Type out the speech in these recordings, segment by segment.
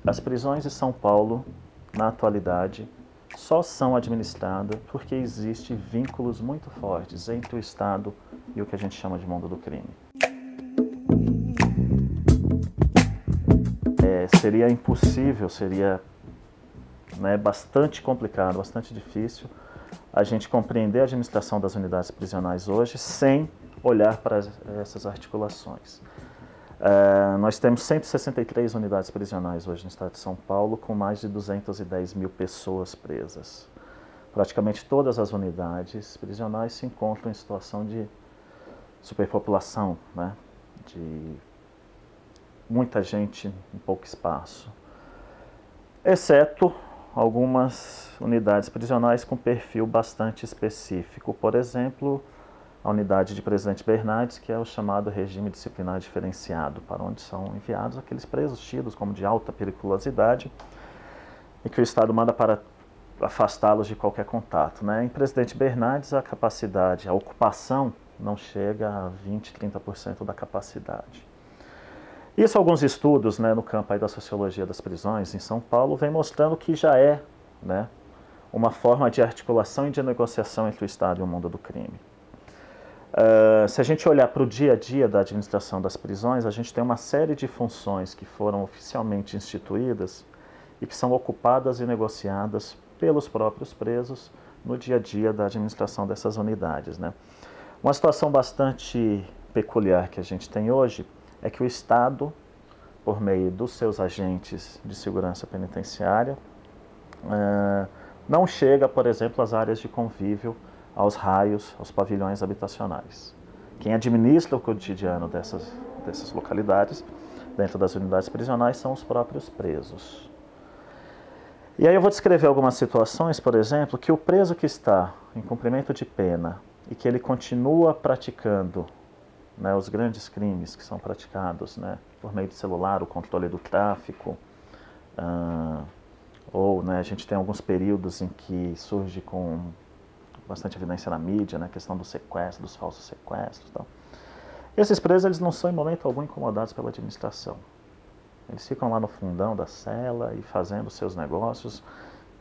As prisões de São Paulo, na atualidade, só são administradas porque existem vínculos muito fortes entre o Estado e o que a gente chama de mundo do crime. Seria impossível, seria bastante complicado, bastante difícil a gente compreender a administração das unidades prisionais hoje sem olhar para essas articulações. Nós temos 163 unidades prisionais hoje no estado de São Paulo, com mais de 210 mil pessoas presas. Praticamente todas as unidades prisionais se encontram em situação de superpopulação, de muita gente em pouco espaço, exceto algumas unidades prisionais com perfil bastante específico. Por exemplo, a unidade de Presidente Bernardes, que é o chamado regime disciplinar diferenciado, para onde são enviados aqueles presos tidos como de alta periculosidade e que o Estado manda para afastá-los de qualquer contato. Em Presidente Bernardes, a capacidade, a ocupação não chega a 20, 30% da capacidade. Isso, alguns estudos no campo aí da sociologia das prisões em São Paulo vem mostrando que já é uma forma de articulação e de negociação entre o Estado e o mundo do crime. Se a gente olhar para o dia a dia da administração das prisões, a gente tem uma série de funções que foram oficialmente instituídas e que são ocupadas e negociadas pelos próprios presos no dia a dia da administração dessas unidades. Uma situação bastante peculiar que a gente tem hoje é que o Estado, por meio dos seus agentes de segurança penitenciária, não chega, por exemplo, às áreas de convívio, aos raios, aos pavilhões habitacionais. Quem administra o cotidiano dessas localidades, dentro das unidades prisionais, são os próprios presos. E aí eu vou descrever algumas situações, por exemplo, que o preso que está em cumprimento de pena e que ele continua praticando os grandes crimes que são praticados por meio de celular, o controle do tráfico, ou a gente tem alguns períodos em que surge com bastante evidência na mídia, a questão do sequestro, dos falsos sequestros. Tal. Esses presos eles não são em momento algum incomodados pela administração. Eles ficam lá no fundão da cela e fazendo seus negócios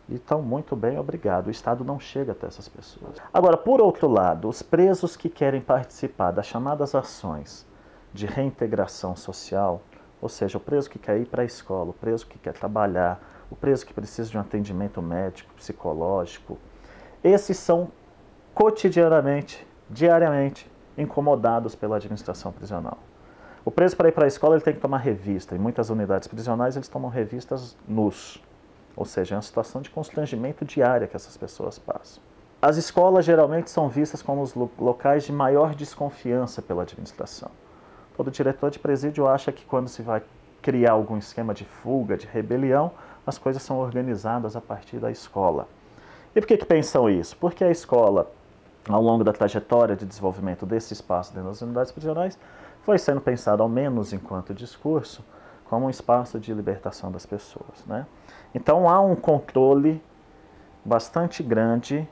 e estão muito bem, obrigado. O Estado não chega até essas pessoas. Agora, por outro lado, os presos que querem participar das chamadas ações de reintegração social, ou seja, o preso que quer ir para a escola, o preso que quer trabalhar, o preso que precisa de um atendimento médico, psicológico, esses são cotidianamente, diariamente, incomodados pela administração prisional. O preso para ir para a escola ele tem que tomar revista. Em muitas unidades prisionais eles tomam revistas nus. Ou seja, é uma situação de constrangimento diária que essas pessoas passam. As escolas geralmente são vistas como os locais de maior desconfiança pela administração. Todo diretor de presídio acha que quando se vai criar algum esquema de fuga, de rebelião, as coisas são organizadas a partir da escola. E por que pensam isso? Porque a escola, ao longo da trajetória de desenvolvimento desse espaço dentro das unidades prisionais, foi sendo pensada, ao menos enquanto discurso, como um espaço de libertação das pessoas. Então há um controle bastante grande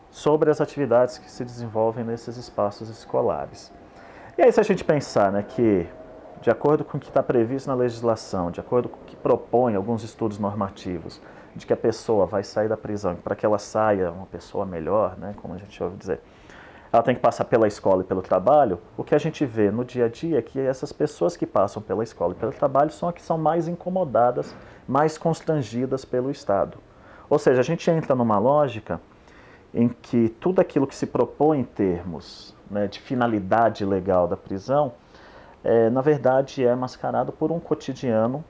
sobre as atividades que se desenvolvem nesses espaços escolares. E aí se a gente pensar que, de acordo com o que está previsto na legislação, de acordo com o que propõe alguns estudos normativos, de que a pessoa vai sair da prisão, para que ela saia uma pessoa melhor, como a gente ouve dizer, ela tem que passar pela escola e pelo trabalho, o que a gente vê no dia a dia é que essas pessoas que passam pela escola e pelo trabalho são as que são mais incomodadas, mais constrangidas pelo Estado. Ou seja, a gente entra numa lógica em que tudo aquilo que se propõe em termos de finalidade legal da prisão, na verdade é mascarado por um cotidiano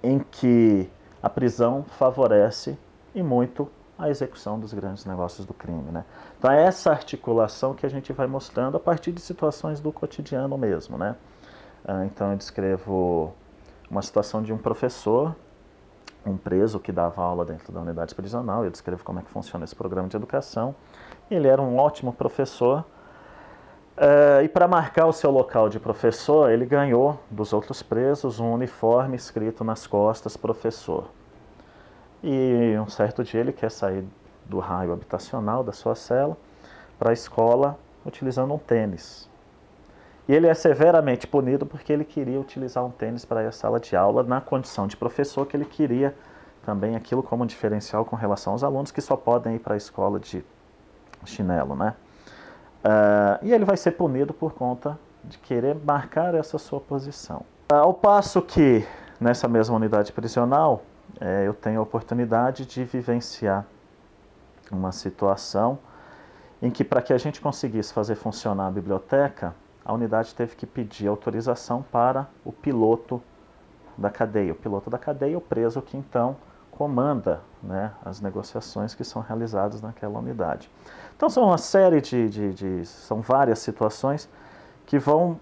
em que a prisão favorece e muito a execução dos grandes negócios do crime. Então é essa articulação que a gente vai mostrando a partir de situações do cotidiano mesmo. Então eu descrevo uma situação de um professor, um preso que dava aula dentro da unidade prisional, eu descrevo como é que funciona esse programa de educação. Ele era um ótimo professor, e para marcar o seu local de professor, ele ganhou dos outros presos um uniforme escrito nas costas, professor. E um certo dia ele quer sair do raio habitacional da sua cela para a escola utilizando um tênis. E ele é severamente punido porque ele queria utilizar um tênis para ir à sala de aula na condição de professor, que ele queria também aquilo como um diferencial com relação aos alunos que só podem ir para a escola de chinelo, né? E ele vai ser punido por conta de querer marcar essa sua posição. Ao passo que, nessa mesma unidade prisional, eu tenho a oportunidade de vivenciar uma situação em que, para que a gente conseguisse fazer funcionar a biblioteca, a unidade teve que pedir autorização para o piloto da cadeia. O piloto da cadeia é o preso que, então, comanda, né, as negociações que são realizadas naquela unidade. Então, são uma série são várias situações que vão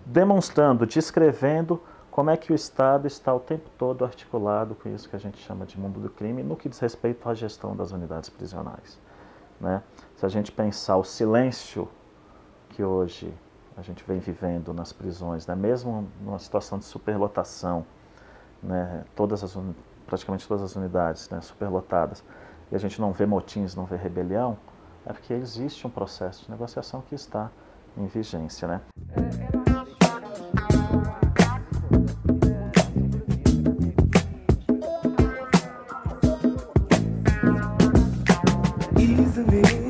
demonstrando, descrevendo como é que o Estado está o tempo todo articulado com isso que a gente chama de mundo do crime, no que diz respeito à gestão das unidades prisionais, né? Se a gente pensar o silêncio que hoje a gente vem vivendo nas prisões, né? Mesmo numa situação de superlotação, né? Praticamente todas as unidades, né, superlotadas, e a gente não vê motins, não vê rebelião, é porque existe um processo de negociação que está em vigência, né? Easily